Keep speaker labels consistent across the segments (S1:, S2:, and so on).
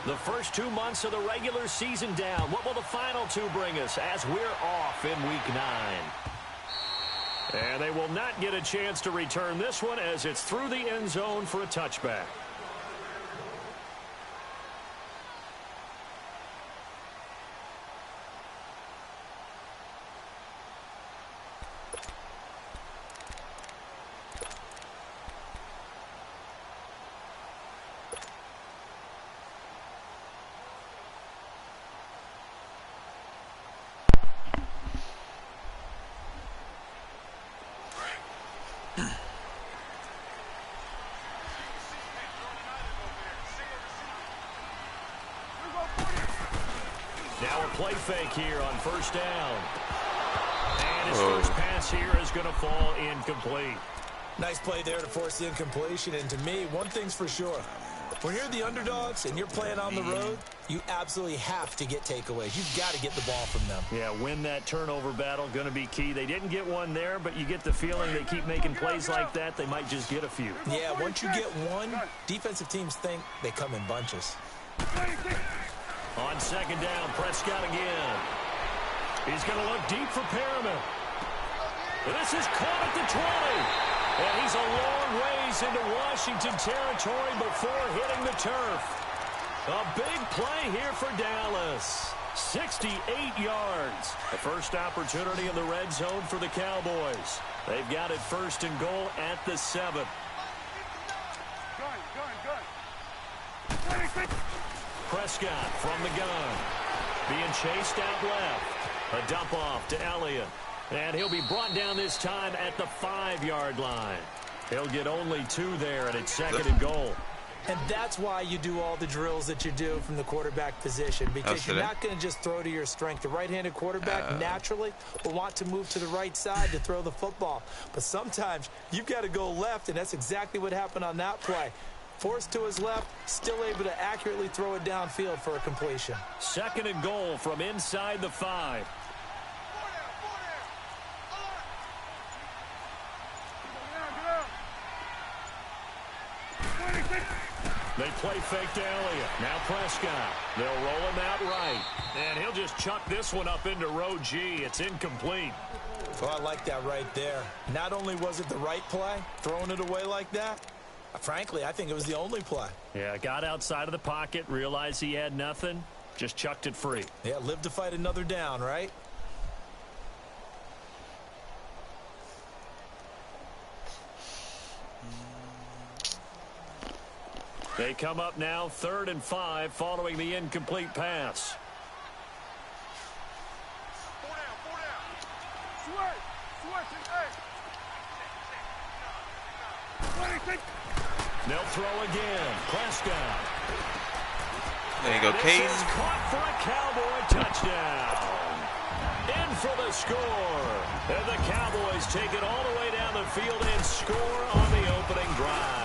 S1: The first 2 months of the regular season down. What will the final two bring us as we're off in Week 9? And they will not get a chance to return this one as it's through the end zone for a touchback. Now a play fake here on first down. And his first pass here is going to fall incomplete.
S2: Nice play there to force the incompletion. And to me, one thing's for sure. When you're the underdogs and you're playing on the road, you absolutely have to get takeaways. You've got to get the ball from them.
S1: Yeah, win that turnover battle, going to be key. They didn't get one there, but you get the feeling they keep making plays like that, they might just get a few.
S2: Yeah, once you get one, defensive teams think they come in bunches.
S1: On second down, Prescott again. He's going to look deep for Perriman. This is caught at the 20. And he's a long ways into Washington territory before hitting the turf. A big play here for Dallas. 68 yards. The first opportunity in the red zone for the Cowboys. They've got it first and goal at the 7. Prescott from the gun. Being chased out left. A dump off to Elliott. And he'll be brought down this time at the 5-yard line. He'll get only 2 there, and it's second and goal.
S2: And that's why you do all the drills that you do from the quarterback position, because you're not going to just throw to your strength. The right-handed quarterback naturally will want to move to the right side to throw the football. But sometimes you've got to go left, and that's exactly what happened on that play. Forced to his left, still able to accurately throw it downfield for a completion.
S1: Second and goal from inside the 5. They play fake to Elliott. Now Prescott. They'll roll him out right. And he'll just chuck this one up into row G. It's incomplete.
S2: Well, I like that right there. Not only was it the right play, throwing it away like that, frankly, I think it was the only play.
S1: Yeah, got outside of the pocket, realized he had nothing, just chucked it free.
S2: Yeah, live to fight another down, right?
S1: They come up now, 3rd and 5, following the incomplete pass.
S3: 4 down. Switch.
S1: They'll throw again. Prescott.
S4: There you go, Kane.
S1: This is caught for a Cowboy touchdown. In for the score. And the Cowboys take it all the way down the field and score on the opening drive.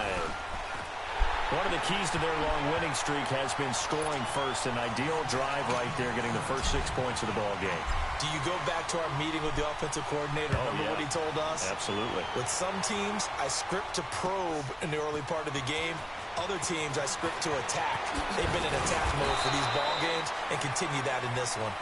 S1: One of the keys to their long winning streak has been scoring first. An ideal drive right there, getting the first 6 points of the ball game.
S2: Do you go back to our meeting with the offensive coordinator? Remember what he told us?
S1: Absolutely.
S2: With some teams, I script to probe in the early part of the game. Other teams, I script to attack. They've been in attack mode for these ball games and continue that in this one.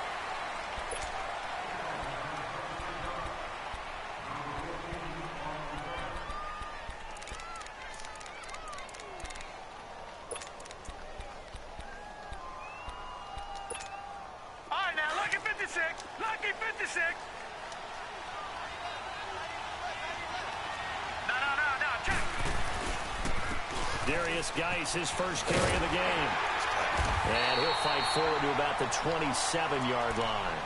S1: His first carry of the game. And he'll fight forward to about the 27-yard line.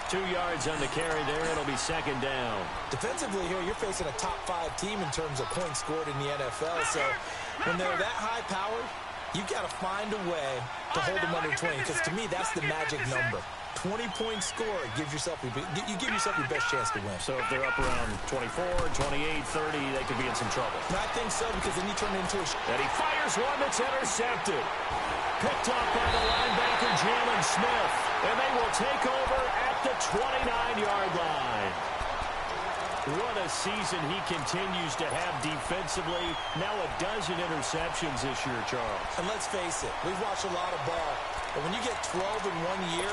S1: 2 yards on the carry there. It'll be second down.
S2: Defensively here, you're facing a top 5 team in terms of points scored in the NFL. So when they're that high-powered, you've got to find a way to hold them under 20. Because to me, that's the magic number. 20-point score gives yourself you give yourself your best chance to win.
S1: So if they're up around 24, 28, 30, they could be in some trouble.
S2: I think so, because then you turn it into a...
S1: And he fires one that's intercepted. Picked off by the linebacker, Jalen Smith. And they will take over at the 29-yard line. What a season he continues to have defensively. Now a dozen interceptions this year, Charles.
S2: And let's face it, we've watched a lot of ball. But when you get 12 in 1 year,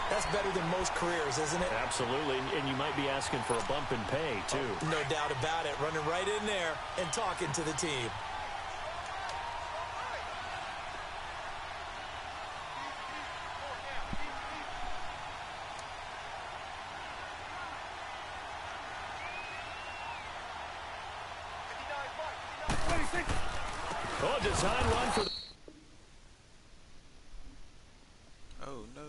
S2: that's better than most careers, isn't it?
S1: Absolutely, and you might be asking for a bump in pay, too.
S2: Oh, no doubt about it. Running right in there and talking to the team.
S1: Oh, design run for...
S4: Oh, no.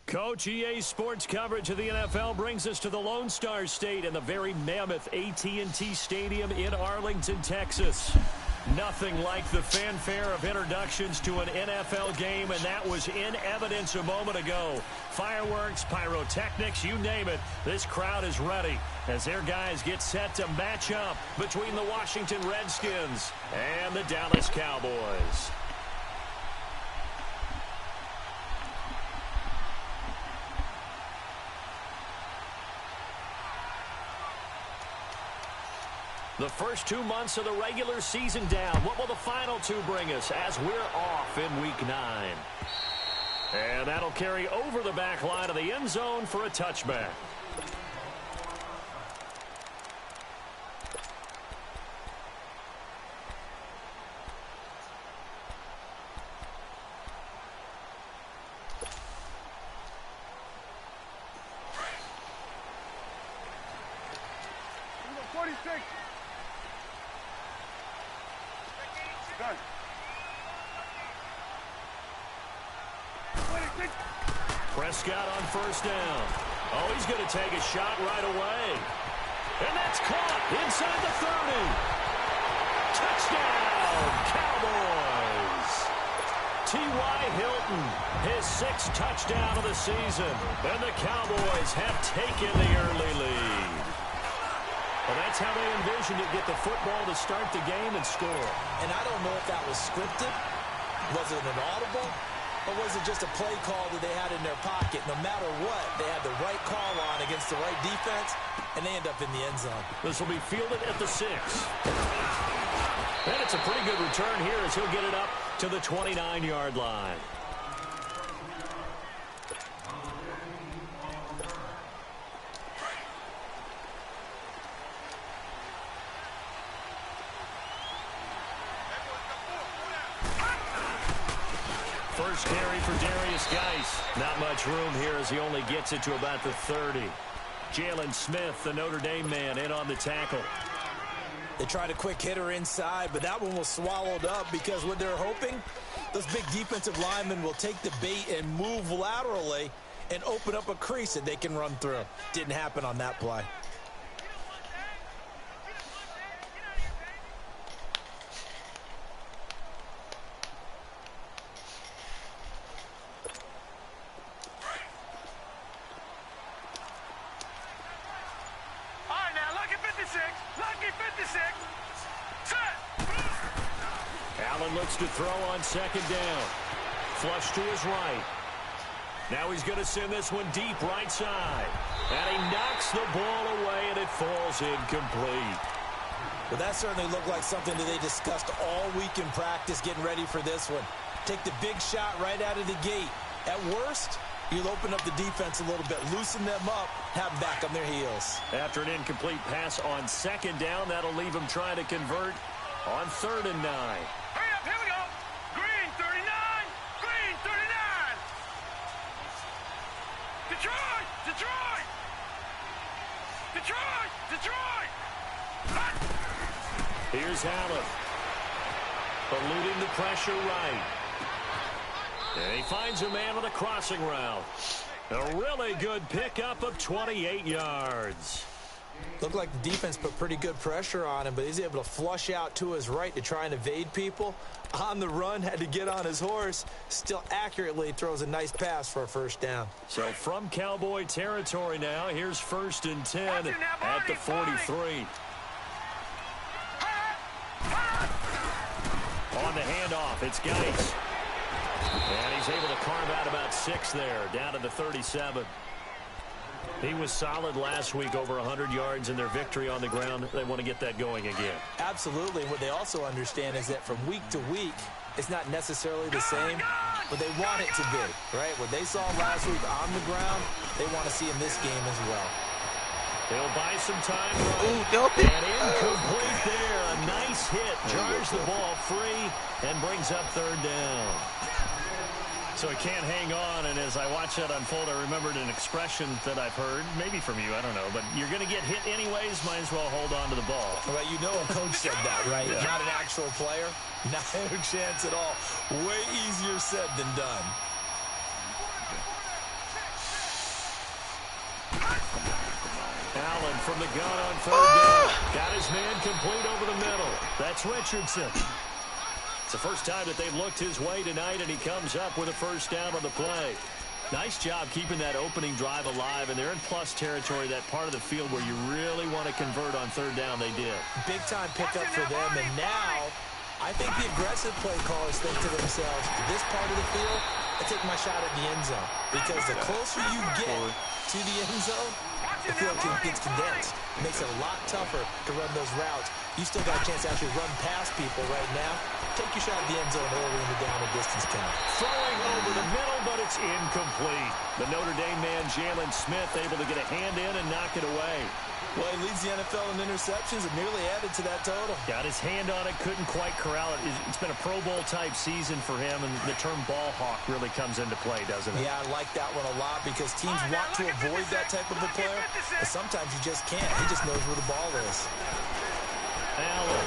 S1: Coach, EA Sports coverage of the NFL brings us to the Lone Star State and the very mammoth AT&T Stadium in Arlington, Texas. Nothing like the fanfare of introductions to an NFL game, and that was in evidence a moment ago. Fireworks, pyrotechnics, you name it. This crowd is ready as their guys get set to match up between the Washington Redskins and the Dallas Cowboys. The first 2 months of the regular season down. What will the final two bring us as we're off in Week 9? And that'll carry over the back line of the end zone for a touchback. Prescott on first down. Oh, he's going to take a shot right away. And that's caught inside the 30. Touchdown, Cowboys. T.Y. Hilton, his 6th touchdown of the season. And the Cowboys have taken the early lead. Well, that's how they envisioned it, get the football to start the game and score.
S2: And I don't know if that was scripted. Was it an audible? Or was it just a play call that they had in their pocket? No matter what, they had the right call on against the right defense, and they end up in the end zone.
S1: This will be fielded at the 6. And it's a pretty good return here as he'll get it up to the 29-yard line. First carry for Darius Geis. Not much room here as he only gets it to about the 30. Jalen Smith, the Notre Dame man, in on the tackle.
S2: They tried a quick hitter inside, but that one was swallowed up because what they're hoping, those big defensive linemen will take the bait and move laterally and open up a crease that they can run through. Didn't happen on that play.
S1: Allen looks to throw on second down. Flush to his right. Now he's going to send this one deep right side. And he knocks the ball away, and it falls incomplete.
S2: Well, that certainly looked like something that they discussed all week in practice getting ready for this one. Take the big shot right out of the gate. At worst, you'll open up the defense a little bit, loosen them up, have them back on their heels.
S1: After an incomplete pass on second down, that'll leave him trying to convert on 3rd and 9.
S3: Hurry up, here we go. Green 39, green 39. Detroit, Detroit. Detroit, Detroit.
S1: Here's Allen. Eluding the pressure right. And he finds a man with a crossing route. A really good pickup of 28 yards.
S2: Looked like the defense put pretty good pressure on him, but he's able to flush out to his right to try and evade people. On the run, had to get on his horse. Still accurately throws a nice pass for a first down.
S1: So from Cowboy territory now, here's 1st and 10 at the 43. On the handoff, it's Geis. And he's able to carve out about 6 there, down to the 37. He was solid last week, over 100 yards in their victory on the ground. They want to get that going again.
S2: Absolutely. What they also understand is that from week to week, it's not necessarily the same, but they want it to be, right? What they saw last week on the ground, they want to see in this game as well.
S1: They'll buy some time.
S4: Ooh, dope.
S1: And incomplete there. A nice hit. Jars the ball free and brings up 3rd down. So he can't hang on, and as I watch that unfold, I remembered an expression that I've heard, maybe from you, I don't know, but you're going to get hit anyways, might as well hold on to the ball.
S2: Well, you know a coach said that, right? Yeah. Not an actual player. Not a chance at all. Way easier said than done.
S1: Allen from the gun on 3rd down. Got his man complete over the middle. That's Richardson. It's the first time that they've looked his way tonight, and he comes up with a first down on the play. Nice job keeping that opening drive alive, and they're in plus territory, that part of the field where you really want to convert on 3rd down. They did.
S2: Big-time pickup for them, and now I think the aggressive play callers think to themselves, this part of the field, I take my shot at the end zone, because the closer you get to the end zone, the field gets condensed. It makes it a lot tougher to run those routes. You still got a chance to actually run past people right now. Take your shot at the end zone early in the down and distance count.
S1: Throwing over the middle, but it's incomplete. The Notre Dame man, Jalen Smith, able to get a hand in and knock it away.
S2: Well, he leads the NFL in interceptions and nearly added to that total.
S1: Got his hand on it, couldn't quite corral it. It's been a Pro Bowl-type season for him, and the term ball hawk really comes into play, doesn't it?
S2: Yeah, I like that one a lot because teams want to avoid that type of a player, but sometimes you just can't. He just knows where the ball is.
S1: Allen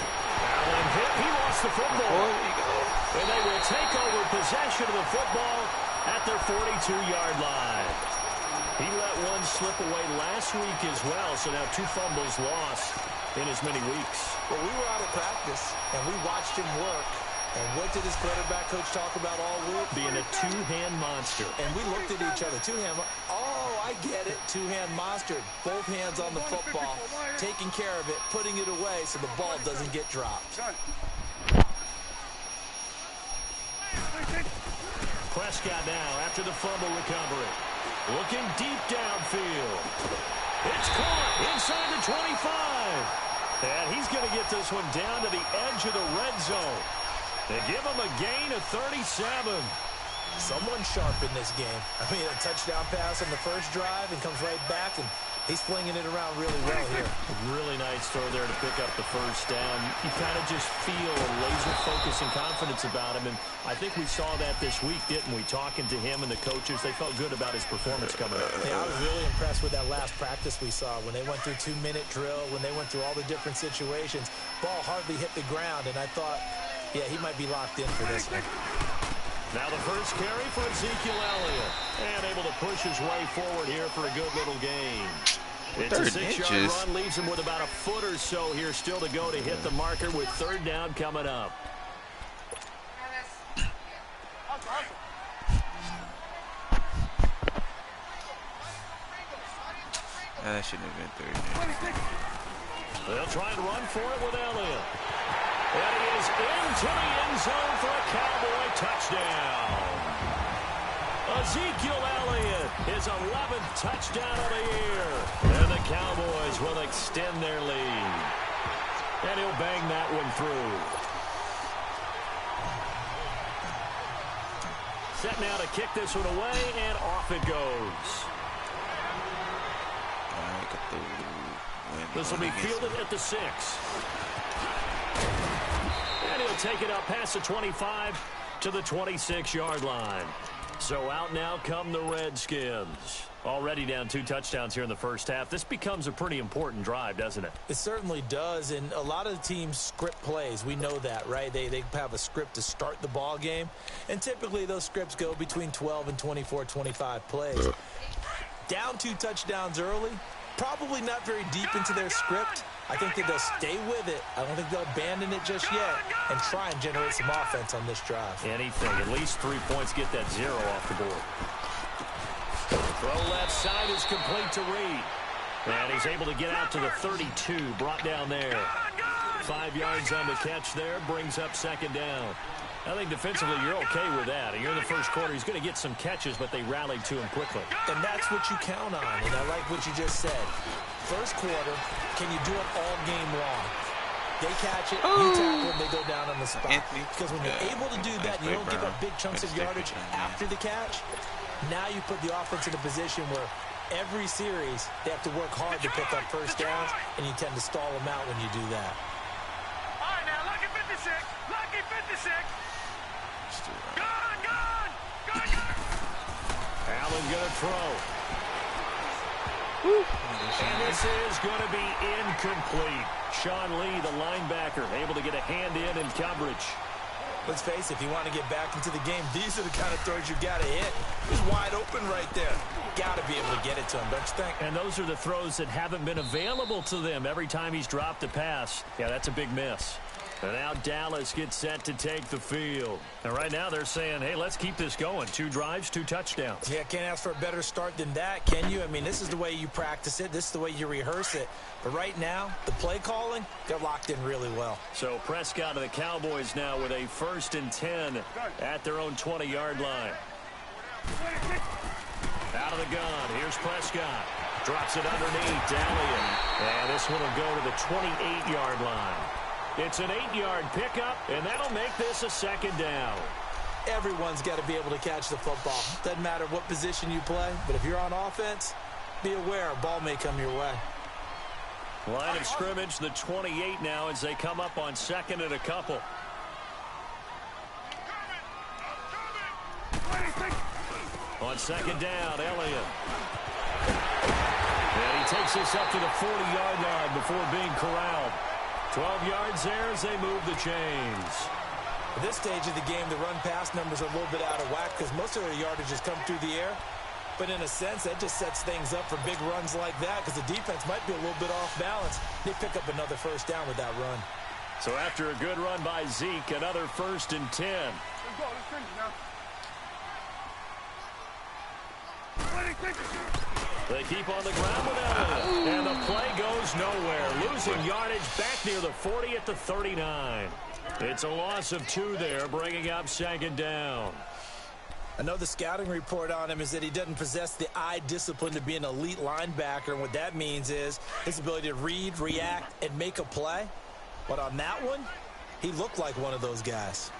S1: hit. He lost the football.
S4: There you go.
S1: And they will take over possession of the football at their 42-yard line. He let one slip away last week as well, so now 2 fumbles lost in as many weeks.
S2: Well, we were out of practice, and we watched him work. And what did his quarterback coach talk about all week?
S1: Being a 2-hand monster.
S2: And we looked at each other. 2-hand. Oh, I get it. 2-hand monster. Both hands on the football. Taking care of it. Putting it away so the ball doesn't get dropped.
S1: Prescott now after the fumble recovery. Looking deep downfield. It's caught inside the 25. And he's going to get this one down to the edge of the red zone. They give him a gain of 37.
S2: Someone sharp in this game. I mean, a touchdown pass on the first drive and comes right back, and he's flinging it around really well here.
S1: Really nice throw there to pick up the first down. You kind of just feel a laser focus and confidence about him, and I think we saw that this week, didn't we? Talking to him and the coaches, they felt good about his performance coming up.
S2: Yeah, I was really impressed with that last practice we saw when they went through 2-minute drill, when they went through all the different situations. Ball hardly hit the ground, and I thought, yeah, he might be locked in for this one.
S1: Now the first carry for Ezekiel Elliott. And able to push his way forward here for a good little gain. It's a 6-yard run, leaves him with about a foot or so here still to go to hit the marker with third down coming up.
S4: That shouldn't have been third down.
S1: They'll try and run for it with Elliott. And he is into the end zone for a Cowboy touchdown. Ezekiel Elliott, his 11th touchdown of the year. And the Cowboys will extend their lead. And he'll bang that one through. Set now to kick this one away, and off it goes. This will be fielded at the 6. And he'll take it up past the 25 to the 26-yard line. So out now come the Redskins. Already down 2 touchdowns here in the first half. This becomes a pretty important drive, doesn't it?
S2: It certainly does, and a lot of the teams script plays. We know that, right? They have a script to start the ball game, and typically those scripts go between 12 and 24, 25 plays. Down 2 touchdowns early, probably not very deep into their script. I think that they'll stay with it. I don't think they'll abandon it just yet and try and generate some offense on this drive.
S1: Anything. At least 3 points, get that 0 off the board. Throw left side is complete to Reed. And he's able to get out to the 32, brought down there. 5 yards on the catch there, brings up second down. I think defensively you're okay with that. You're in the first quarter. He's going to get some catches, but they rallied to him quickly.
S2: And that's what you count on, and I like what you just said. First quarter, can you do it all game long? They catch it, you tackle them, they go down on the spot. Because when you're able to do that, and you don't give up big chunks of yardage after the catch, now you put the offense in a position where every series they have to work hard to pick up first downs, and you tend to stall them out when you do that.
S3: All right, now, lucky 56. Lucky 56. Gone.
S1: Allen going to throw. And this is going to be incomplete. Sean Lee, the linebacker, able to get a hand in coverage.
S2: Let's face it, if you want to get back into the game, these are the kind of throws you've got to hit. He's wide open right there. Got to be able to get it to him, don't you think?
S1: And those are the throws that haven't been available to them every time he's dropped a pass. Yeah, that's a big miss. And now Dallas gets set to take the field. And right now they're saying, hey, let's keep this going. 2 drives, 2 touchdowns.
S2: Yeah, can't ask for a better start than that, can you? I mean, this is the way you practice it. This is the way you rehearse it. But right now, the play calling, they're locked in really well.
S1: So Prescott of the Cowboys now with a 1st and 10 at their own 20-yard line. Out of the gun. Here's Prescott. Drops it underneath. Elliott. And this one will go to the 28-yard line. It's an 8-yard pickup, and that'll make this a 2nd down.
S2: Everyone's got to be able to catch the football. Doesn't matter what position you play, but if you're on offense, be aware a ball may come your way.
S1: Line of scrimmage, the 28 now as they come up on 2nd and a couple. On 2nd down, Elliott. And he takes this up to the 40-yard line before being corralled. 12 yards there as they move the chains.
S2: At this stage of the game, the run-pass numbers are a little bit out of whack because most of their yardage has come through the air. But in a sense, that just sets things up for big runs like that because the defense might be a little bit off balance. They pick up another 1st down with that run.
S1: So after a good run by Zeke, another 1st and 10.
S3: Let's go. Let's finish now.
S1: They keep on the ground with Elliott. And the play goes nowhere. Losing yardage back near the 40 at the 39. It's a loss of 2 there, bringing up 2nd down.
S2: I know the scouting report on him is that he doesn't possess the eye discipline to be an elite linebacker, and what that means is his ability to read, react, and make a play. But on that one, he looked like one of those guys.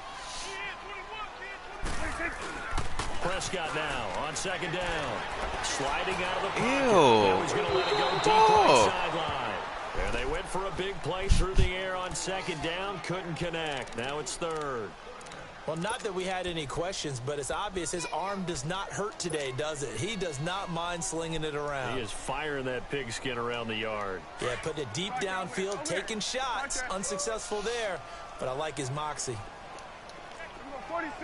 S1: Prescott now on second down. Sliding out of the pocket. Now he's going to let it go deep right sideline. And they went for a big play through the air on second down. Couldn't connect. Now it's third.
S2: Well, not that we had any questions, but it's obvious his arm does not hurt today, does it? He does not mind slinging it around.
S1: He is firing that pigskin around the yard.
S2: Yeah, putting it deep downfield, taking shots. Unsuccessful there, but I like his moxie.
S3: 46.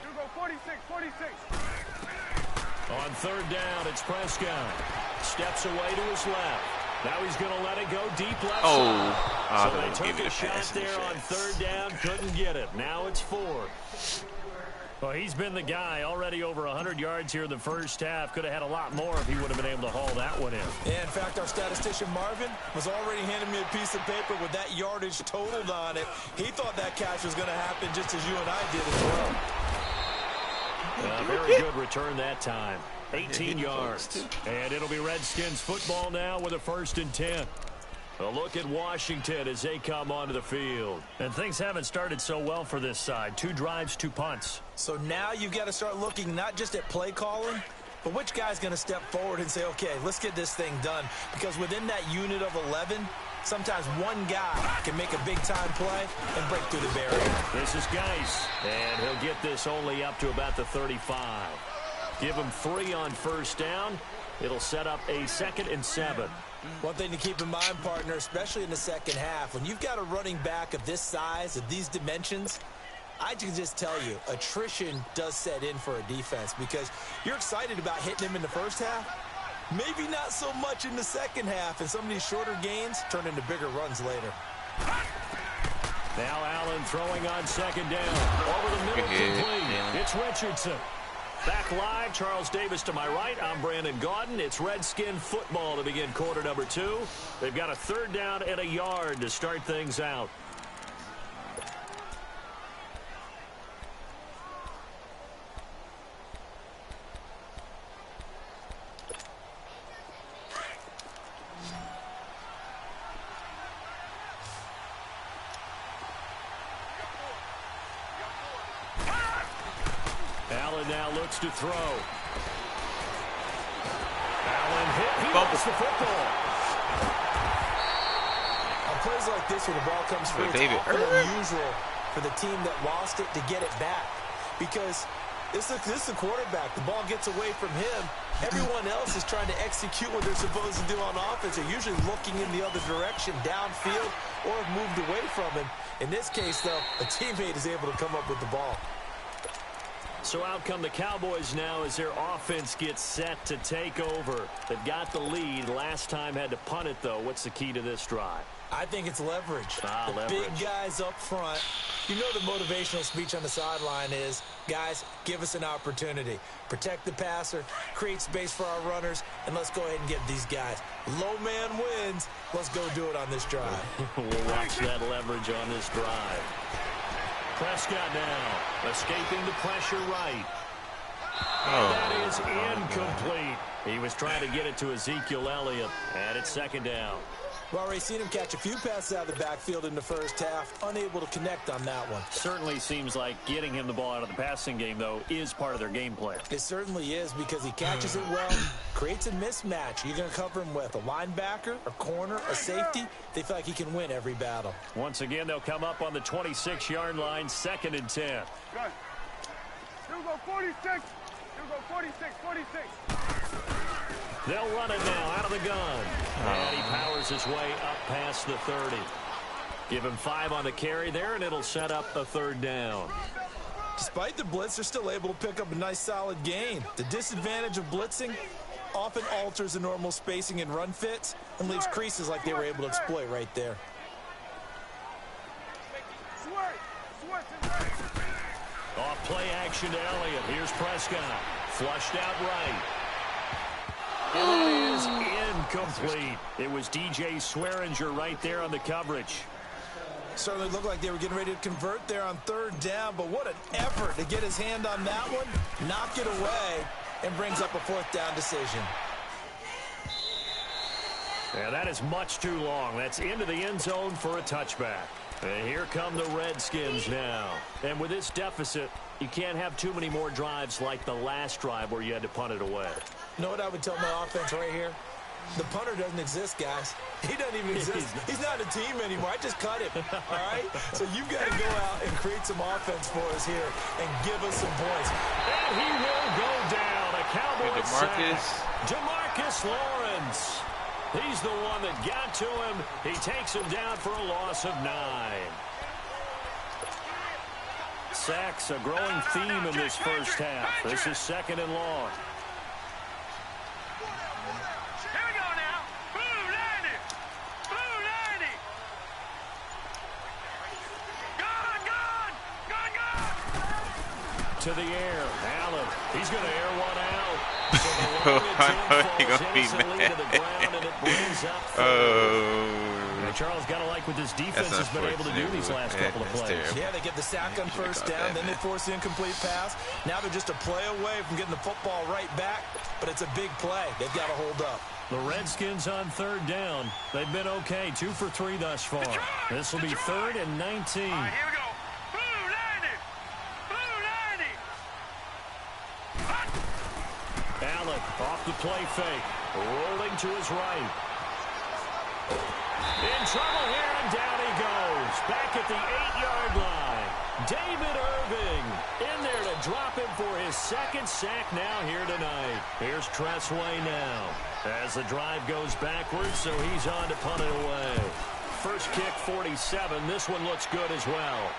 S3: You go 46, 46.
S1: On third down, it's Prescott. Steps away to his left. Now he's going to let it go deep left side. So they took a shot there on third down, couldn't get it. Now it's fourth. Well, he's been the guy already over 100 yards here in the first half. Could have had a lot more if he would have been able to haul that one in.
S2: Yeah, in fact, our statistician Marvin was already handing me a piece of paper with that yardage totaled on it. He thought that catch was going to happen just as you and I did as well.
S1: Very good return that time. 18 yards. And it'll be Redskins football now with a 1st and 10. A look at Washington as they come onto the field. And things haven't started so well for this side. 2 drives, 2 punts.
S2: So now you've got to start looking not just at play calling, but which guy's going to step forward and say, okay, let's get this thing done. Because within that unit of 11, sometimes one guy can make a big-time play and break through the barrier.
S1: This is Geis, and he'll get this only up to about the 35. Give him 3 on first down. It'll set up a 2nd and 7.
S2: One thing to keep in mind, partner, especially in the second half, when you've got a running back of this size, of these dimensions, I can just tell you, attrition does set in for a defense because you're excited about hitting him in the first half. Maybe not so much in the second half, and some of these shorter gains turn into bigger runs later.
S1: Now Allen throwing on second down. Over the middle, complete. It's Richardson. Back live, Charles Davis to my right. I'm Brandon Gaudin. It's Redskin football to begin quarter number 2. They've got a 3rd down and a yard to start things out. Now looks to throw. Allen hit. He bumps the football.
S2: On plays like this, when the ball comes free, it's often unusual for the team that lost it to get it back. Because this is the quarterback. The ball gets away from him. Everyone else is trying to execute what they're supposed to do on offense. They're usually looking in the other direction, downfield, or have moved away from him. In this case, though, a teammate is able to come up with the ball.
S1: So out come the Cowboys now as their offense gets set to take over. They've got the lead. Last time had to punt it, though. What's the key to this drive?
S2: I think it's leverage.
S1: Leverage.
S2: Big guys up front. You know the motivational speech on the sideline is, guys, give us an opportunity. Protect the passer, create space for our runners, and let's go ahead and get these guys. Low man wins. Let's go do it on this drive.
S1: We'll watch that leverage on this drive. Prescott now, escaping the pressure right. That is incomplete. He was trying to get it to Ezekiel Elliott, and it's 2nd down.
S2: We've already seen him catch a few passes out of the backfield in the first half, unable to connect on that one.
S1: Certainly seems like getting him the ball out of the passing game, though, is part of their game plan.
S2: It certainly is because he catches it well, creates a mismatch. You're going to cover him with a linebacker, a corner, a safety. They feel like he can win every battle.
S1: Once again, they'll come up on the 26-yard line, 2nd and 10.
S3: Good. You go 46. You go 46, 46.
S1: They'll run it now out of the gun. And he powers his way up past the 30. Give him 5 on the carry there, and it'll set up a 3rd down.
S2: Despite the blitz, they're still able to pick up a nice solid gain. The disadvantage of blitzing often alters the normal spacing and run fits and leaves creases like they were able to exploit right there.
S1: Off play action to Elliott. Here's Prescott. Flushed out right. And that is incomplete. It was DJ Swearinger right there on the coverage.
S2: Certainly looked like they were getting ready to convert there on third down, but what an effort to get his hand on that one, knock it away, and brings up a fourth down decision.
S1: Yeah, that is much too long. That's into the end zone for a touchback. And here come the Redskins now. And with this deficit, you can't have too many more drives like the last drive where you had to punt it away.
S2: You know what I would tell my offense right here? The punter doesn't exist, guys. He doesn't even exist. He's not a team anymore. I just cut him, all right? So you've got to go out and create some offense for us here and give us some points.
S1: And he will go down. A Cowboy sack. DeMarcus Lawrence. He's the one that got to him. He takes him down for a loss of 9. Sacks a growing theme in this first half. This is second and long. To the air, Allen. He's going to air one out. So the long attempt falls innocently to the ground, and it brings up third. Charles got to like what this defense has been able to do these last couple of plays.
S2: Yeah, they get the sack on first down, then they force the incomplete pass. Now they're just a play away from getting the football right back, but it's a big play. They've got to hold up.
S1: The Redskins on third down. They've been okay, 2 for 3 thus far. This will be 3rd and 19.
S3: All right, here we go.
S1: Allen off the play fake, rolling to his right. In trouble here, and down he goes. Back at the 8-yard line. David Irving in there to drop him for his second sack now here tonight. Here's Tressway now. As the drive goes backwards, so he's on to punt it away. First kick, 47. This one looks good as well.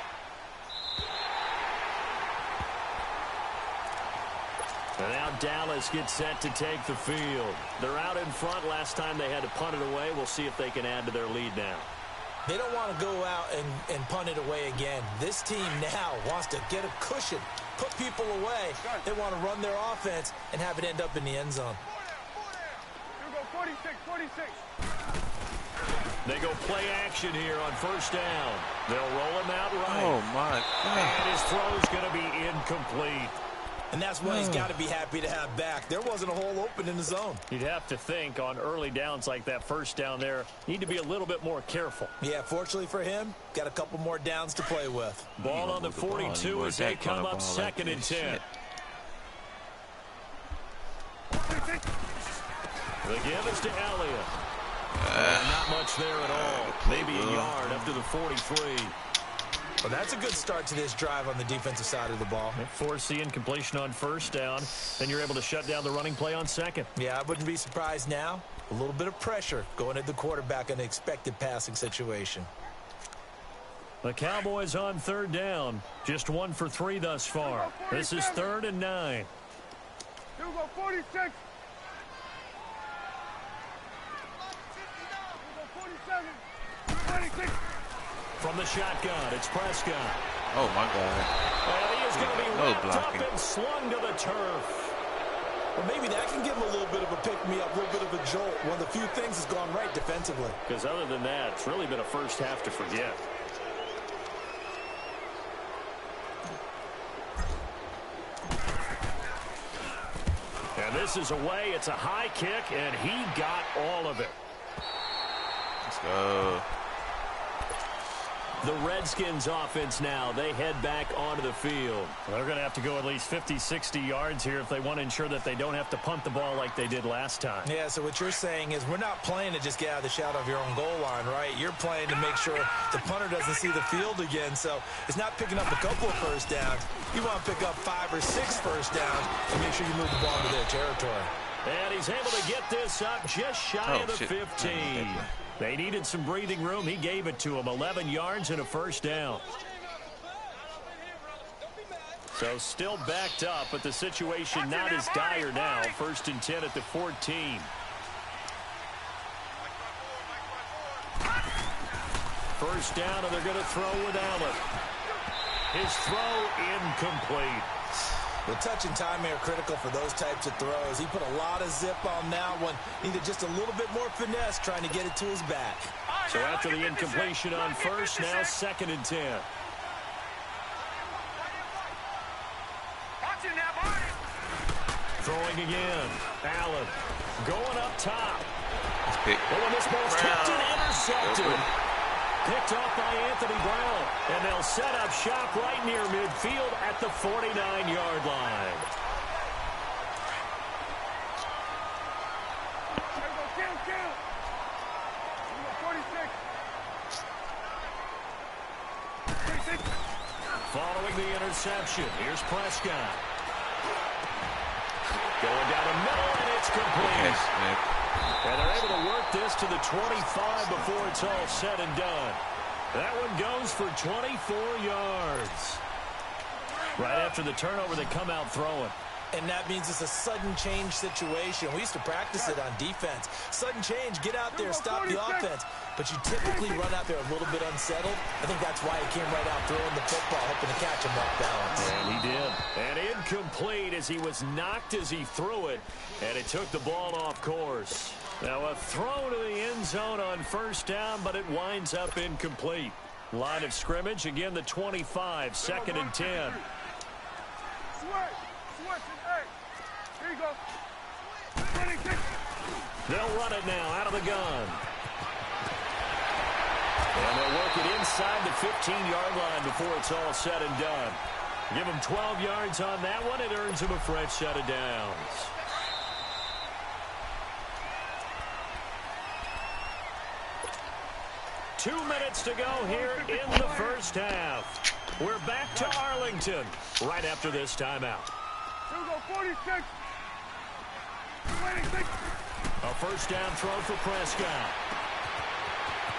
S1: And now Dallas gets set to take the field. They're out in front. Last time they had to punt it away. We'll see if they can add to their lead now.
S2: They don't want to go out and punt it away again. This team now wants to get a cushion, put people away. They want to run their offense and have it end up in the end zone.
S3: Here we go, 46, 46.
S1: They go play action here on first down. They'll roll him out right.
S4: Oh, my God.
S1: And his throw's going to be incomplete.
S2: And that's what he's got to be happy to have back. There wasn't a hole open in the zone.
S1: You'd have to think on early downs like that first down there, need to be a little bit more careful.
S2: Yeah, fortunately for him, got a couple more downs to play with.
S1: Ball on the 42 as they come up 2nd and 10. The give is to Elliott. Not much there at all. Maybe a yard up to the 43.
S2: Well, that's a good start to this drive on the defensive side of the ball.
S1: They force the incompletion on first down. Then you're able to shut down the running play on second.
S2: Yeah, I wouldn't be surprised now. A little bit of pressure going at the quarterback in an expected passing situation.
S1: The Cowboys on third down. Just 1 for 3 thus far. This is 3rd and 9.
S3: Here we go, 46. Here we go, 47. 26.
S1: From the shotgun, it's Prescott.
S4: Oh, my God.
S1: And he is going to be wrapped up and slung to the turf.
S2: Well, maybe that can give him a little bit of a pick-me-up, a little bit of a jolt. One of the few things has gone right defensively.
S1: Because other than that, it's really been a first half to forget. And this is away. It's a high kick, and he got all of it.
S4: Let's go.
S1: The Redskins offense now, they head back onto the field. They're going to have to go at least 50, 60 yards here if they want to ensure that they don't have to punt the ball like they did last time.
S2: Yeah, so what you're saying is we're not playing to just get out of the shadow of your own goal line, right? You're playing to make sure the punter doesn't see the field again. So it's not picking up a couple of first downs. You want to pick up 5 or 6 first downs and make sure you move the ball into their territory.
S1: And he's able to get this up just shy of the 15. They needed some breathing room. He gave it to him. 11 yards and a first down. So still backed up, but the situation not as dire now. 1st and 10 at the 14. First down, and they're going to throw with Allen. His throw incomplete.
S2: The touch and timing are critical for those types of throws. He put a lot of zip on that one. Needed just a little bit more finesse trying to get it to his back.
S3: All right,
S1: So after the incompletion on first, now 2nd and 10. Throwing again. Allen going up top. But when this ball's tipped and intercepted. Picked off by Anthony Brown. And they'll set up shop right near midfield at the 49-yard line. Following the interception, here's Prescott. Going down the middle, and it's complete. And they're able to work this to the 25 before it's all said and done. That one goes for 24 yards. Right after the turnover, they come out throwing.
S2: And that means it's a sudden change situation. We used to practice it on defense. Sudden change, get out there, stop the offense. But you typically run out there a little bit unsettled. I think that's why he came right out throwing the football, hoping to catch him off balance.
S1: And he did. And incomplete as he was knocked as he threw it. And it took the ball off course. Now a throw to the end zone on first down, but it winds up incomplete. Line of scrimmage, again the 25, 2nd and 10.
S3: Here you go.
S1: They'll run it now out of the gun. And they'll work it inside the 15-yard line before it's all said and done. Give them 12 yards on that one. It earns them a fresh set of downs. Two minutes to go here in the first half. We're back to Arlington right after this timeout.
S3: Here we go, 46.
S1: A first down throw for Prescott.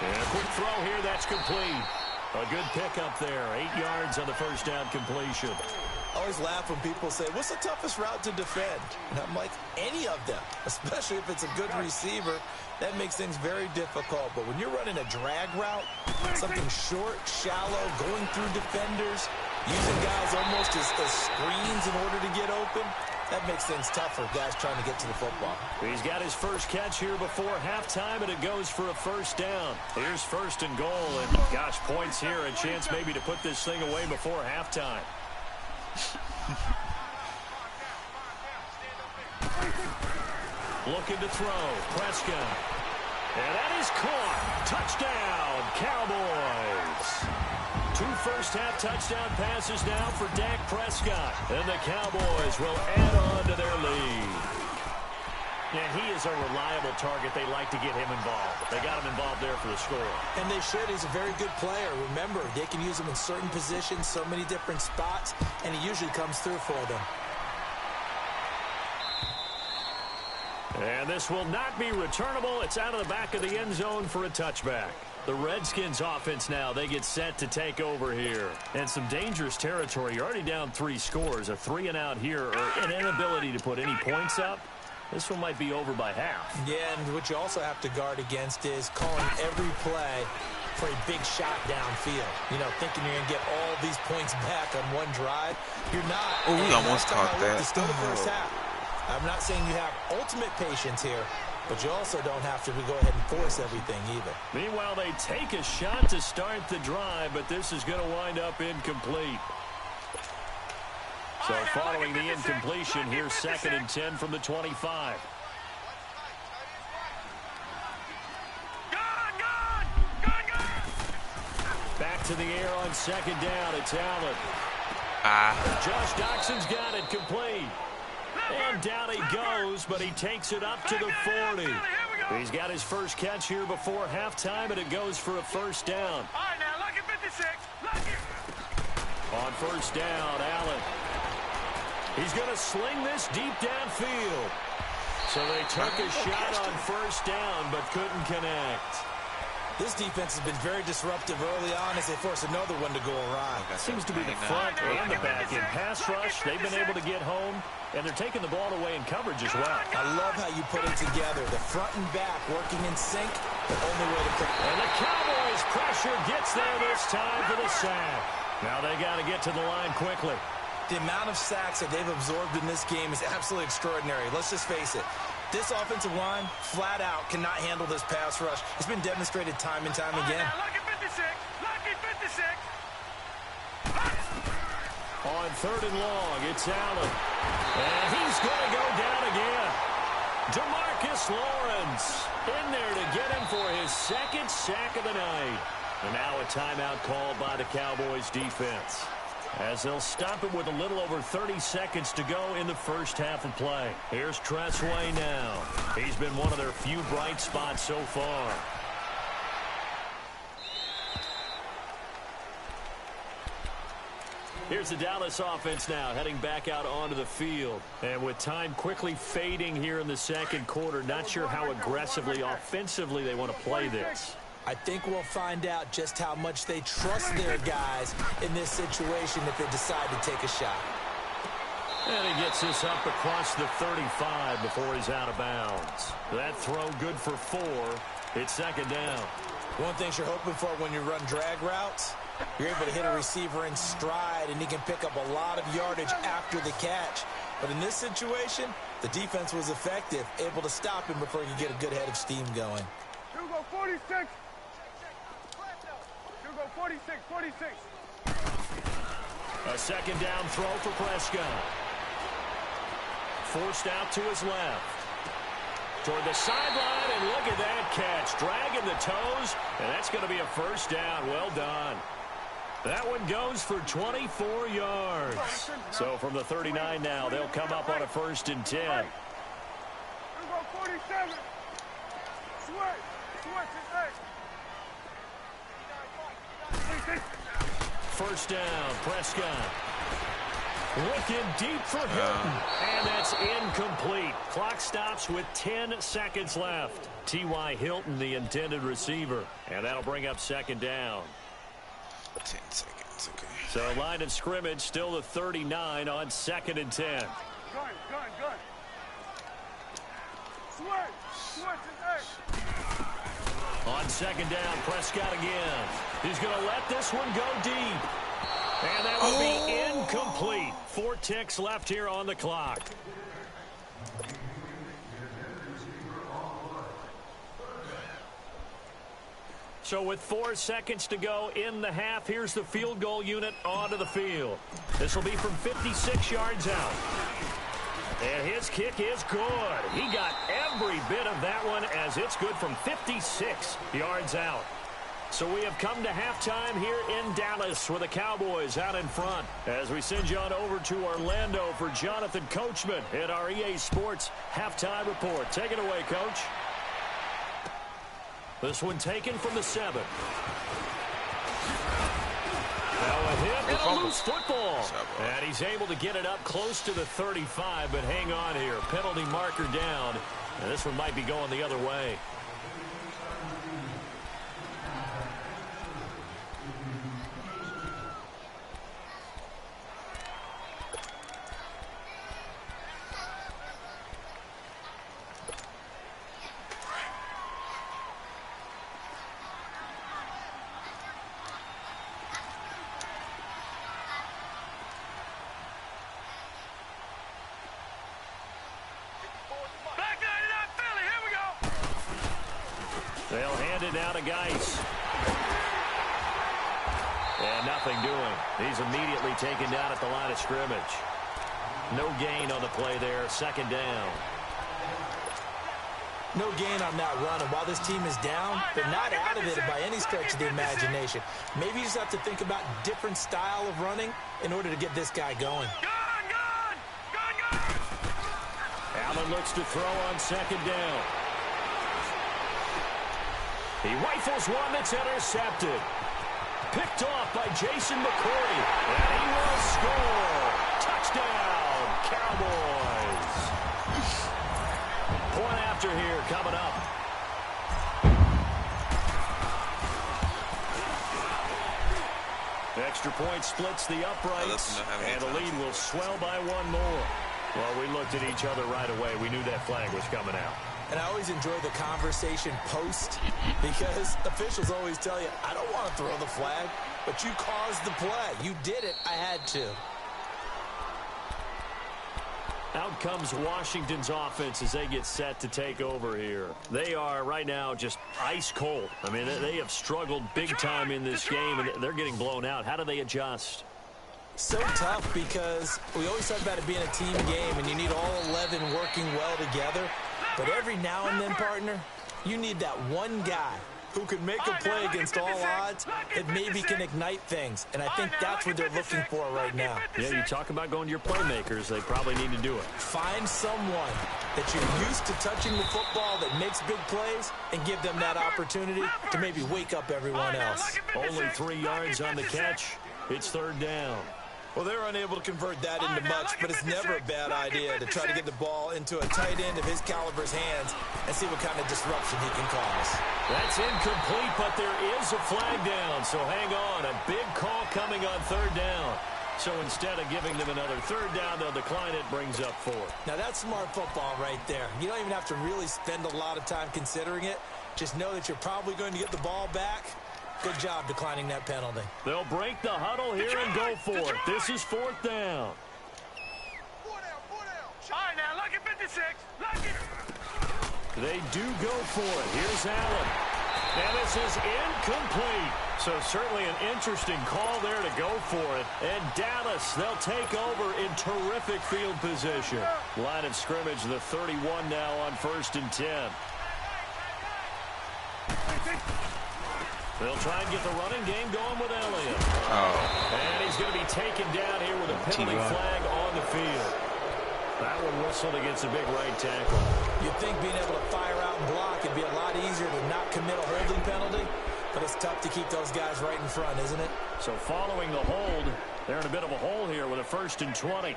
S1: And a quick throw here, that's complete. A good pickup there, 8 yards on the first down completion.
S2: I always laugh when people say, what's the toughest route to defend? And I'm like, any of them, especially if it's a good receiver. That makes things very difficult. But when you're running a drag route, something short, shallow, going through defenders, using guys almost as screens in order to get open, that makes things tougher, guys trying to get to the football.
S1: He's got his first catch here before halftime, and it goes for a first down. Here's 1st and goal, and gosh, points here, a chance maybe to put this thing away before halftime. Looking to throw, Prescott. And that is caught. Touchdown, Cowboys. 2 first-half touchdown passes now for Dak Prescott. And the Cowboys will add on to their lead. Yeah, he is a reliable target. They like to get him involved. They got him involved there for the score.
S2: And they should. He's a very good player. Remember, they can use him in certain positions, so many different spots, and he usually comes through for them.
S1: And this will not be returnable. It's out of the back of the end zone for a touchback. The Redskins offense now, they get set to take over here. And some dangerous territory. You're already down 3 scores. A 3-and-out here, or an inability to put any points up. This one might be over by half.
S2: Yeah, and what you also have to guard against is calling every play for a big shot downfield. You know, thinking you're going to get all these points back on one drive. You're not.
S4: Oh, we almost caught that.
S2: It's still the first half. I'm not saying you have ultimate patience here, but you also don't have to go ahead and force everything either.
S1: Meanwhile, they take a shot to start the drive, but this is going to wind up incomplete. So following the incompletion, here's 2nd and 10 from the 25. Back to the air on 2nd down. It's Allen. Josh Doxson's got it complete. And down he goes, but he takes it up to the 40. He's got his first catch here before halftime, and it goes for a first down.
S3: All right, now, lucky 56. Lucky.
S1: On first down, Allen. He's going to sling this deep downfield. So they took a shot on first down, but couldn't connect.
S2: This defense has been very disruptive early on as they force another one to go awry.
S1: Seems to be the front and the back. In pass rush, they've been able to get home, and they're taking the ball away in coverage as well.
S2: I love how you put it together. The front and back working in sync, the only way to put it.
S1: And the Cowboys' pressure gets there this time for the sack. Now they got to get to the line quickly.
S2: The amount of sacks that they've absorbed in this game is absolutely extraordinary. Let's just face it. This offensive line, flat out, cannot handle this pass rush. It's been demonstrated time and time again.
S3: Lucky 56. Lucky 56.
S1: On 3rd and long, it's Allen. And he's going to go down again. DeMarcus Lawrence in there to get him for his 2nd sack of the night. And now a timeout called by the Cowboys defense, as they'll stop it with a little over 30 seconds to go in the first half of play. Here's Tressway now. He's been one of their few bright spots so far. Here's the Dallas offense now, heading back out onto the field. And with time quickly fading here in the 2nd quarter, not sure how aggressively, offensively they want to play this.
S2: I think we'll find out just how much they trust their guys in this situation if they decide to take a shot.
S1: And he gets this up across the 35 before he's out of bounds. That throw good for 4. It's 2nd down.
S2: One thing you're hoping for when you run drag routes, you're able to hit a receiver in stride, and he can pick up a lot of yardage after the catch. But in this situation, the defense was effective, able to stop him before he could get a good head of steam going.
S3: Hugo 46. Hugo 46, 46.
S1: A 2nd down throw for Prescott. Forced out to his left. Toward the sideline, and look at that catch. Dragging the toes, and that's going to be a 1st down. Well done. That one goes for 24 yards. So from the 39 now, they'll come up on a 1st and 10.
S3: Hugo 47. Switch.
S1: First down, Prescott. Looking deep for Hilton. And that's incomplete. Clock stops with 10 seconds left. T.Y. Hilton, the intended receiver. And that'll bring up 2nd down.
S4: 10 seconds, okay.
S1: So line of scrimmage still the 39 on 2nd and 10.
S3: Gun. Switch.
S1: On 2nd down, Prescott again. He's going to let this one go deep. And that will be incomplete. 4 ticks left here on the clock. So with 4 seconds to go in the half, here's the field goal unit onto the field. This will be from 56 yards out. And his kick is good. He got every bit of that one, as it's good from 56 yards out. So we have come to halftime here in Dallas with the Cowboys out in front, as we send you on over to Orlando for Jonathan Coachman at our EA Sports Halftime Report. Take it away, Coach. This one taken from the 7. Now a hit and a loose football. And he's able to get it up close to the 35, but hang on here. Penalty marker down. And this one might be going the other way. They'll hand it down to Geis. And nothing doing. He's immediately taken down at the line of scrimmage. No gain on the play there. 2nd down.
S2: No gain on that run, and while this team is down, they're not out of it by any stretch of the imagination. Maybe you just have to think about different style of running in order to get this guy going.
S3: Gun!
S1: Allen looks to throw on 2nd down. He rifles one that's intercepted. Picked off by Jason McCourty. And he will score. Touchdown, Cowboys. Point after here coming up. Extra point splits the uprights. And the lead will swell by 1 more. Well, we looked at each other right away. We knew that flag was coming out.
S2: And I always enjoy the conversation post, because officials always tell you, I don't want to throw the flag, but you caused the play. You did it. I had to.
S1: Out comes Washington's offense as they get set to take over here. They are right now just ice cold. I mean, they have struggled big time in this game, and they're getting blown out. How do they adjust?
S2: So tough because we always talk about it being a team game, and you need all 11 working well together. But every now and then, partner, you need that one guy who can make a play against all odds that maybe can ignite things. And I think that's what they're looking for right now.
S1: Yeah, you talk about going to your playmakers. They probably need to do it.
S2: Find someone that you're used to touching the football that makes big plays and give them that opportunity to maybe wake up everyone else.
S1: Only 3 yards on the catch. It's third down.
S2: Well, they're unable to convert that into much, but it's never a bad idea to try to get the ball into a tight end of his caliber's hands and see what kind of disruption he can cause.
S1: That's incomplete, but there is a flag down, so hang on. A big call coming on third down. So instead of giving them another third down, they'll decline it, brings up 4.
S2: Now, that's smart football right there. You don't even have to really spend a lot of time considering it. Just know that you're probably going to get the ball back. Good job declining that penalty.
S1: They'll break the huddle here and go for it. This is fourth down.
S3: All right, now, lucky 56. Lucky.
S1: They do go for it. Here's Allen. And this is incomplete. So certainly an interesting call there to go for it. And Dallas, they'll take over in terrific field position. Line of scrimmage, the 31 now on 1st and 10. They'll try and get the running game going with Elliott. And he's going to be taken down here with a penalty flag on the field. That one whistled against a big right tackle.
S2: You'd think being able to fire out and block would be a lot easier to not commit a holding penalty, but it's tough to keep those guys right in front, isn't it?
S1: So following the hold, they're in a bit of a hole here with a 1st and 20.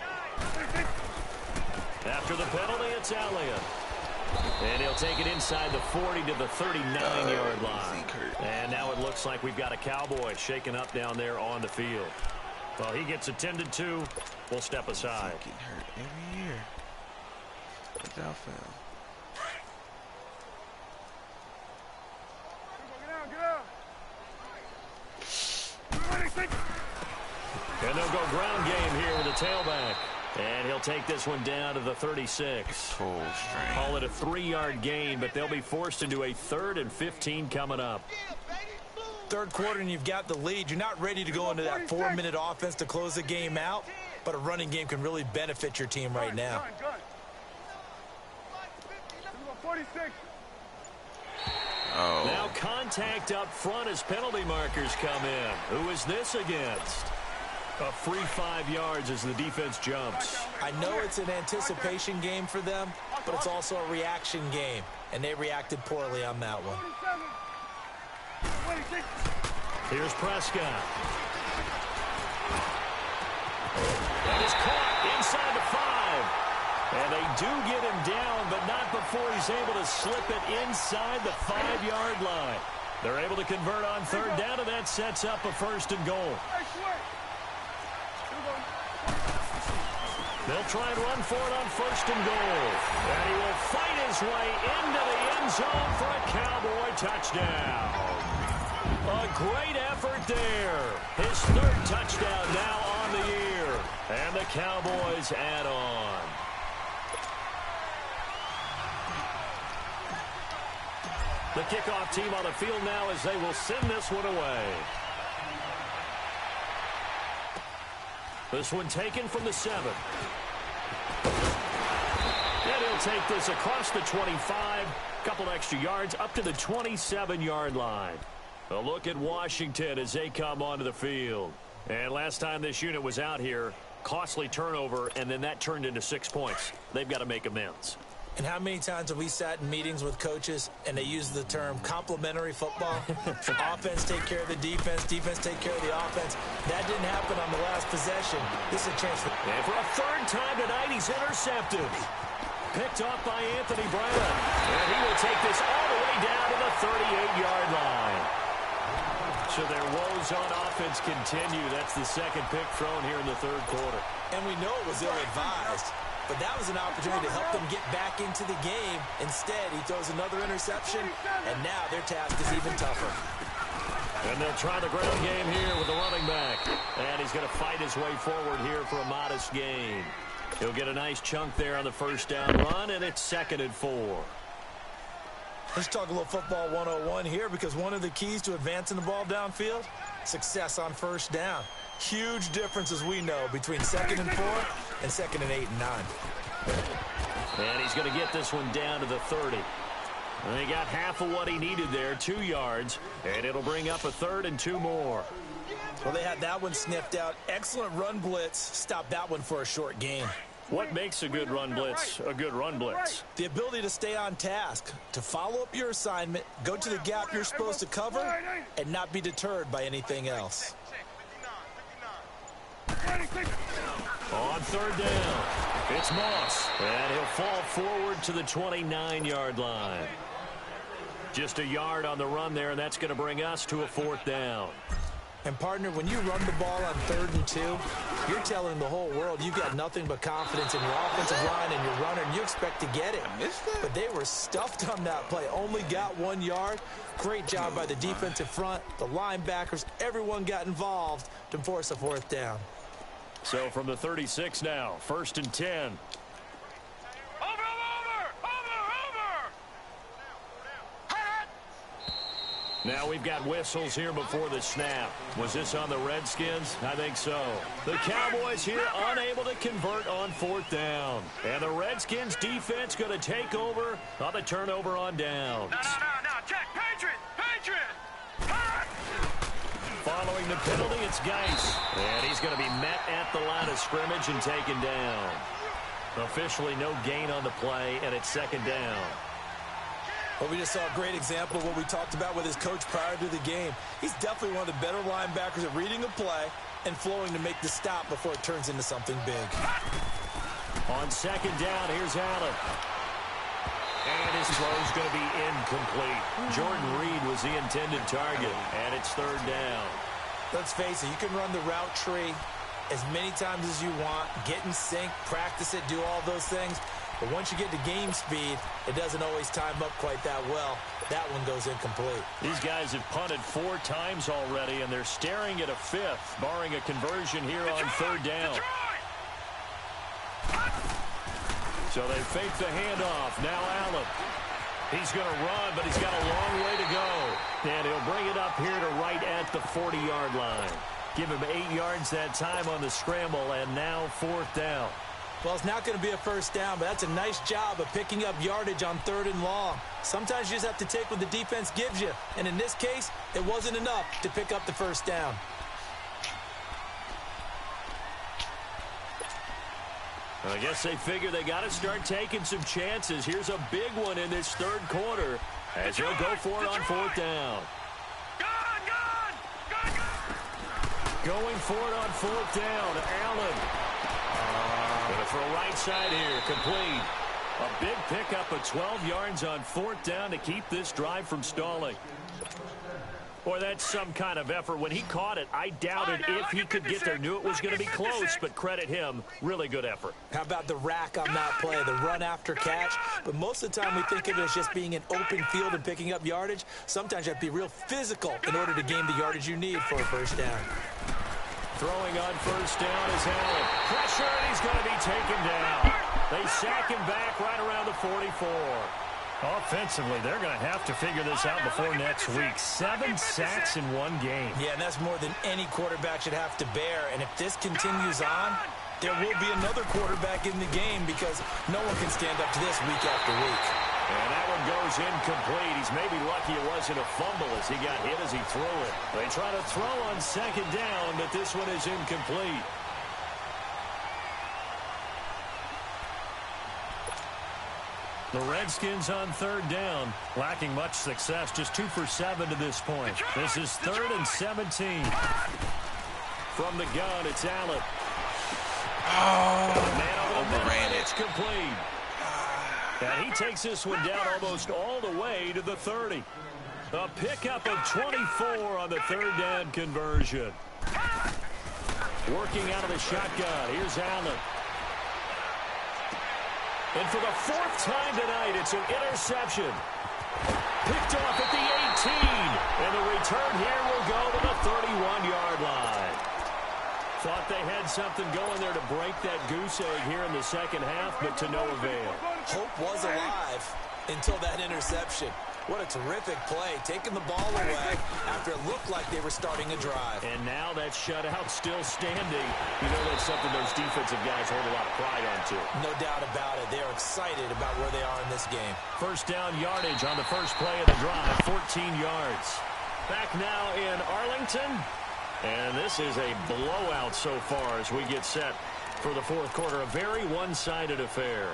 S1: After the penalty, it's Elliott. And he'll take it inside the 40 to the 39-yard line. And now it looks like we've got a Cowboy shaken up down there on the field. Well, he gets attended to. We'll step aside.
S4: Getting hurt every year. Without fail.
S1: And they'll go ground game here with a tailback. And he'll take this one down to the 36. Call it a 3-yard gain, but they'll be forced into a 3rd and 15 coming up.
S2: Third quarter and you've got the lead. You're not ready to go into that 4-minute offense to close the game out, but a running game can really benefit your team right now.
S1: Now contact up front as penalty markers come in. Who is this against? A free 5 yards as the defense jumps.
S2: I know it's an anticipation game for them, but it's also a reaction game, and they reacted poorly on that one.
S1: Here's Prescott. That is caught inside the 5. And they do get him down, but not before he's able to slip it inside the 5-yard line. They're able to convert on third down, and that sets up a 1st and goal. They'll try and run for it on 1st and goal. And he will fight his way into the end zone for a Cowboy touchdown. A great effort there. His 3rd touchdown now on the year. And the Cowboys add on. The kickoff team on the field now as they will send this one away. This one taken from the 7. And he'll take this across the 25. Couple extra yards up to the 27-yard line. A look at Washington as they come onto the field. And last time this unit was out here, costly turnover, and then that turned into 6 points. They've got to make amends.
S2: And how many times have we sat in meetings with coaches and they use the term complementary football? Offense take care of the defense, defense take care of the offense. That didn't happen on the last possession. This is a chance for...
S1: And for a 3rd time tonight, he's intercepted. Picked off by Anthony Brown. And he will take this all the way down to the 38-yard line. So their woes on offense continue. That's the 2nd pick thrown here in the 3rd quarter.
S2: And we know it was ill-advised. But that was an opportunity to help them get back into the game. Instead, he throws another interception, and now their task is even tougher.
S1: And they'll try the ground game here with the running back. And he's going to fight his way forward here for a modest gain. He'll get a nice chunk there on the first down run, and it's 2nd and 4.
S2: Let's talk a little football 101 here, because one of the keys to advancing the ball downfield, success on first down. Huge difference, as we know, between 2nd and 4 and 2nd and 8 and 9.
S1: And he's going to get this one down to the 30. And he got half of what he needed there, 2 yards, and it'll bring up a 3rd and 2 more.
S2: Well, they had that one sniffed out. Excellent run blitz. Stopped that one for a short gain.
S1: What makes a good run blitz a good run blitz?
S2: The ability to stay on task, to follow up your assignment, go to the gap you're supposed to cover, and not be deterred by anything else.
S1: On 3rd down, it's Moss, and he'll fall forward to the 29-yard line. Just a yard on the run there, and that's going to bring us to a 4th down.
S2: And, partner, when you run the ball on 3rd and 2, you're telling the whole world you've got nothing but confidence in your offensive line and your runner, and you expect to get it. But they were stuffed on that play. Only got 1 yard. Great job by the defensive front, the linebackers. Everyone got involved to force a 4th down.
S1: So from the 36 now, 1st and 10. Now we've got whistles here before the snap. Was this on the Redskins? I think so. The Cowboys here unable to convert on 4th down. And the Redskins defense going to take over on the turnover on downs.
S3: No, check. Patriot!
S1: Following the penalty, it's Geis. And he's going to be met at the line of scrimmage and taken down. Officially no gain on the play, and it's 2nd down.
S2: Well, we just saw a great example of what we talked about with his coach prior to the game. He's definitely one of the better linebackers at reading a play and flowing to make the stop before it turns into something big.
S1: On 2nd down, here's Allen. And his throw's going to be incomplete. Jordan Reed was the intended target, and it's 3rd down.
S2: Let's face it, you can run the route tree as many times as you want, get in sync, practice it, do all those things. But once you get to game speed, it doesn't always time up quite that well. That one goes incomplete.
S1: These guys have punted 4 times already, and they're staring at a 5th, barring a conversion here on 3rd down. So they fake the handoff. Now Allen. He's going to run, but he's got a long way to go. And he'll bring it up here to right at the 40-yard line. Give him 8 yards that time on the scramble, and now 4th down.
S2: Well, it's not going to be a first down, but that's a nice job of picking up yardage on 3rd and long. Sometimes you just have to take what the defense gives you. And in this case, it wasn't enough to pick up the first down.
S1: I guess they figure they got to start taking some chances. Here's a big one in this 3rd quarter as they'll go for it on 4th down. Going for it on 4th down, Allen. Gonna throw right side here, complete. A big pickup of 12 yards on 4th down to keep this drive from stalling. Boy, that's some kind of effort. When he caught it, I doubted if he could get there. Knew it was going to be close, but credit him. Really good effort.
S2: How about the rack on that play, the run after catch? But most of the time we think of it as just being an open field and picking up yardage. Sometimes you have to be real physical in order to gain the yardage you need for a first down.
S1: Throwing on 1st down is Allen. Pressure, and he's going to be taken down. They sack him back right around the 44. Offensively, they're going to have to figure this out before next week. 7 sacks in 1 game.
S2: Yeah, and that's more than any quarterback should have to bear. And if this continues on, there will be another quarterback in the game because no one can stand up to this week after week.
S1: And that one goes incomplete. He's maybe lucky it wasn't a fumble as he got hit as he threw it. They try to throw on 2nd down, but this one is incomplete. The Redskins on 3rd down, lacking much success, just 2 for 7 to this point. This is 3rd and 17. From the gun, it's Allen.
S4: Overran it.
S1: It's complete. And he takes this one down almost all the way to the 30. A pickup of 24 on the 3rd down conversion. Working out of the shotgun, here's Allen. And for the 4th time tonight, it's an interception. Picked off at the 18. And the return here will go to the 31-yard line. Thought they had something going there to break that goose egg here in the second half, but to no avail.
S2: Hope was alive until that interception. What a terrific play, taking the ball away after it looked like they were starting a drive.
S1: And now that shutout still standing. You know that's something those defensive guys hold a lot of pride on, too.
S2: No doubt about it. They are excited about where they are in this game.
S1: First down yardage on the first play of the drive, 14 yards. Back now in Arlington. And this is a blowout so far as we get set for the fourth quarter. A very one-sided affair.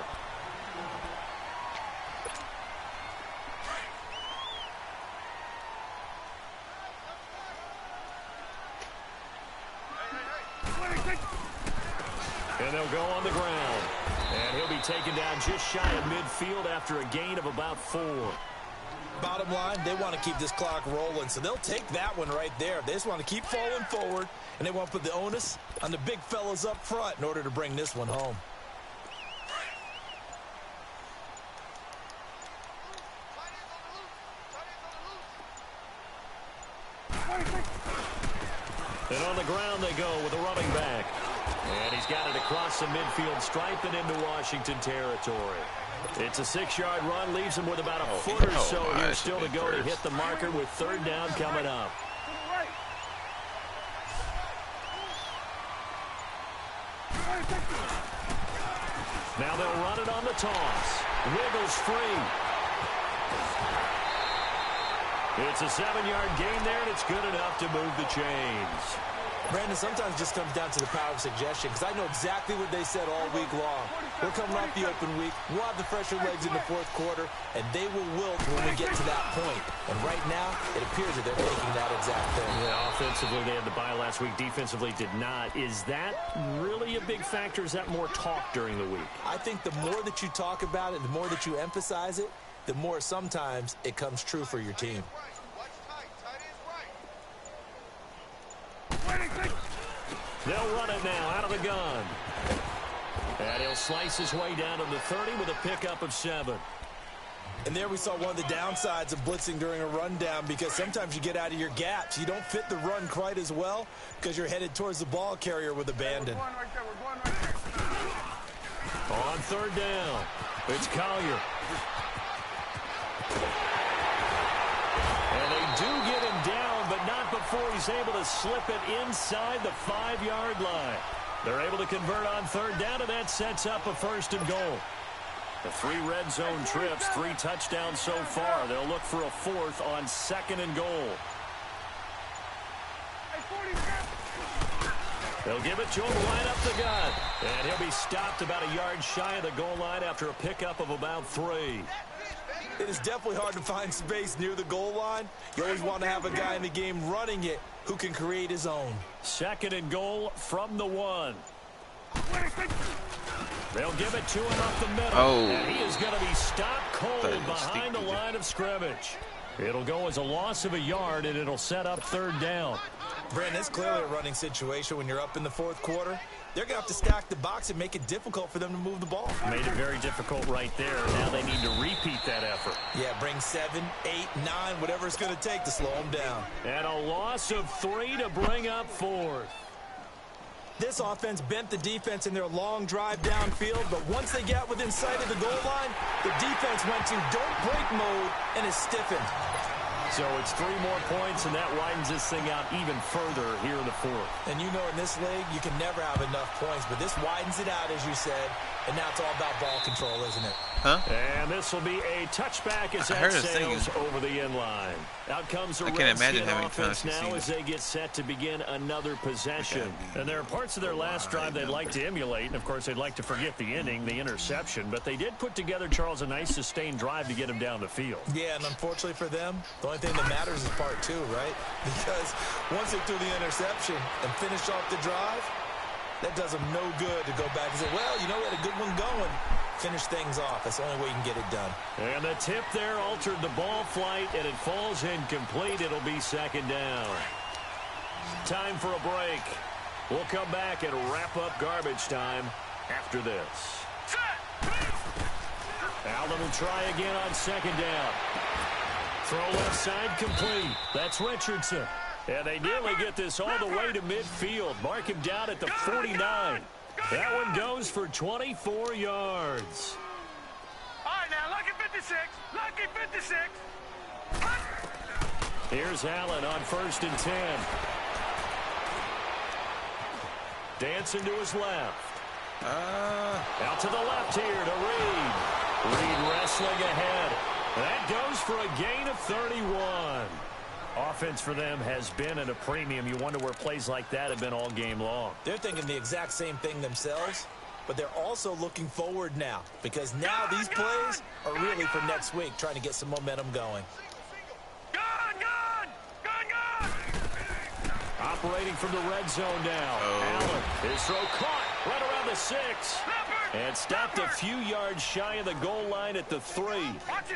S1: And they'll go on the ground. And he'll be taken down just shy of midfield after a gain of about 4.
S2: Bottom line, they want to keep this clock rolling, so they'll take that one right there. They just want to keep falling forward, and they want to put the onus on the big fellas up front in order to bring this one home.
S1: And on the ground they go with a running back. And he's got it across the midfield stripe and into Washington territory. It's a 6-yard run, leaves him with about a foot or so here still to go to hit the marker with third down coming up. Now they'll run it on the toss. Wiggles free. It's a 7-yard gain there, and it's good enough to move the chains.
S2: Brandon, sometimes it just comes down to the power of suggestion, because I know exactly what they said all week long. We're coming off the open week. We'll have the fresher legs in the fourth quarter, and they will wilt when we get to that point. And right now, it appears that they're thinking that exact thing.
S1: Yeah, offensively, they had the bye last week. Defensively, did not. Is that really a big factor? Is that more talk during the week?
S2: I think the more that you talk about it, the more that you emphasize it, the more sometimes it comes true for your team.
S1: They'll run it now out of the gun. And he'll slice his way down to the 30 with a pickup of 7.
S2: And there we saw one of the downsides of blitzing during a rundown, because sometimes you get out of your gaps. You don't fit the run quite as well because you're headed towards the ball carrier with abandon.
S1: On third down, it's Collier. And they do get him down, but not before he's able to slip it inside the 5-yard line. They're able to convert on third down, and that sets up a first and goal. The 3 red zone trips, 3 touchdowns so far. They'll look for a 4th on second and goal. They'll give it to him right up the gut. And he'll be stopped about a yard shy of the goal line after a pickup of about 3.
S2: It is definitely hard to find space near the goal line. You always want to have a guy in the game running it who can create his own.
S1: Second and goal from the 1. They'll give it to him up the middle.
S4: Oh.
S1: And he is going to be stopped cold behind the line of scrimmage. It'll go as a loss of a yard, and it'll set up third down.
S2: Brandon, it's clearly a running situation when you're up in the fourth quarter. They're going to have to stack the box and make it difficult for them to move the ball.
S1: Made it very difficult right there. Now they need to repeat that effort.
S2: Yeah, bring 7, 8, 9, whatever it's going to take to slow them down.
S1: And a loss of 3 to bring up 4th.
S2: This offense bent the defense in their long drive downfield, but once they got within sight of the goal line, the defense went to don't break mode and is stiffened.
S1: So it's 3 more points, and that widens this thing out even further here in the 4th.
S2: And you know in this league, you can never have enough points, but this widens it out, as you said, and now it's all about ball control, isn't it?
S4: Huh?
S1: And this will be a touchback as that sails over the end line. Out comes the Redskins offense now as they get set to begin another possession. And there are parts of their last drive they'd like to emulate, and of course they'd like to forget the inning, the interception, but they did put together, Charles, a nice sustained drive to get him down the field.
S2: Yeah, and unfortunately for them, the only thing that matters is part 2, right? Because once they threw the interception and finished off the drive, that does them no good to go back and say, well, you know, we had a good one going. Finish things off. That's the only way you can get it done.
S1: And the tip there altered the ball flight, and it falls incomplete. It'll be second down. Time for a break. We'll come back and wrap up garbage time after this. Allen will try again on second down. Throw left side complete. That's Richardson. And they nearly get this all the way to midfield. Mark him down at the 49. That one goes for 24 yards.
S3: All right, now, lucky 56. Lucky 56.
S1: Here's Allen on 1st and 10. Dancing to his left. Out to the left here to Reed. Reed wrestling ahead. That goes for a gain of 31. Offense for them has been at a premium. You wonder where plays like that have been all game long.
S2: They're thinking the exact same thing themselves, but they're also looking forward now because now these plays are really for next week, trying to get some momentum going.
S1: Operating from the red zone now. Allen, his throw caught right around the 6. And stopped a few yards shy of the goal line at the 3.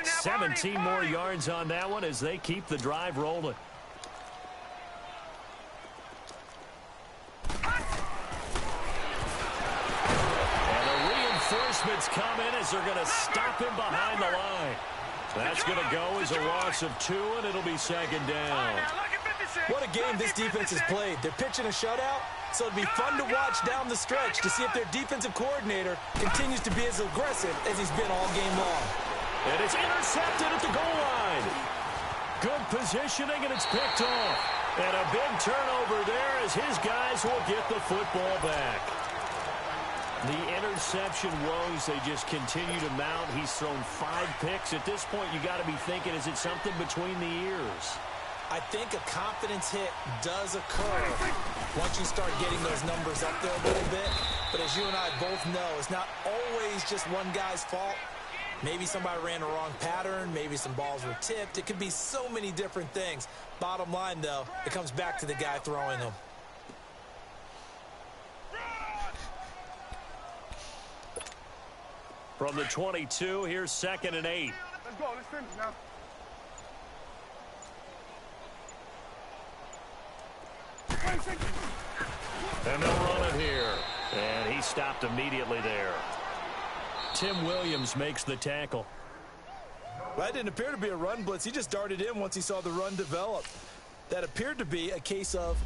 S1: 17 more yards on that one as they keep the drive rolling. And the reinforcements come in as they're going to stop him behind the line. That's going to go as a loss of 2, and it'll be 2nd down.
S2: What a game this defense has played. They're pitching a shutout, so it'll be fun to watch down the stretch to see if their defensive coordinator continues to be as aggressive as he's been all game long.
S1: And it's intercepted at the goal line. Good positioning, and it's picked off. And a big turnover there as his guys will get the football back. The interception woes, they just continue to mount. He's thrown 5 picks. At this point, you got to be thinking, is it something between the ears?
S2: I think a confidence hit does occur once you start getting those numbers up there a little bit. But as you and I both know, it's not always just one guy's fault. Maybe somebody ran the wrong pattern. Maybe some balls were tipped. It could be so many different things. Bottom line, though, it comes back to the guy throwing them.
S1: From the 22, here's 2nd and 8.
S3: Let's go. Let's finish now.
S1: And they'll run it here. And he stopped immediately there. Tim Williams makes the tackle.
S2: Well, that didn't appear to be a run blitz. He just darted in once he saw the run develop. That appeared to be a case of...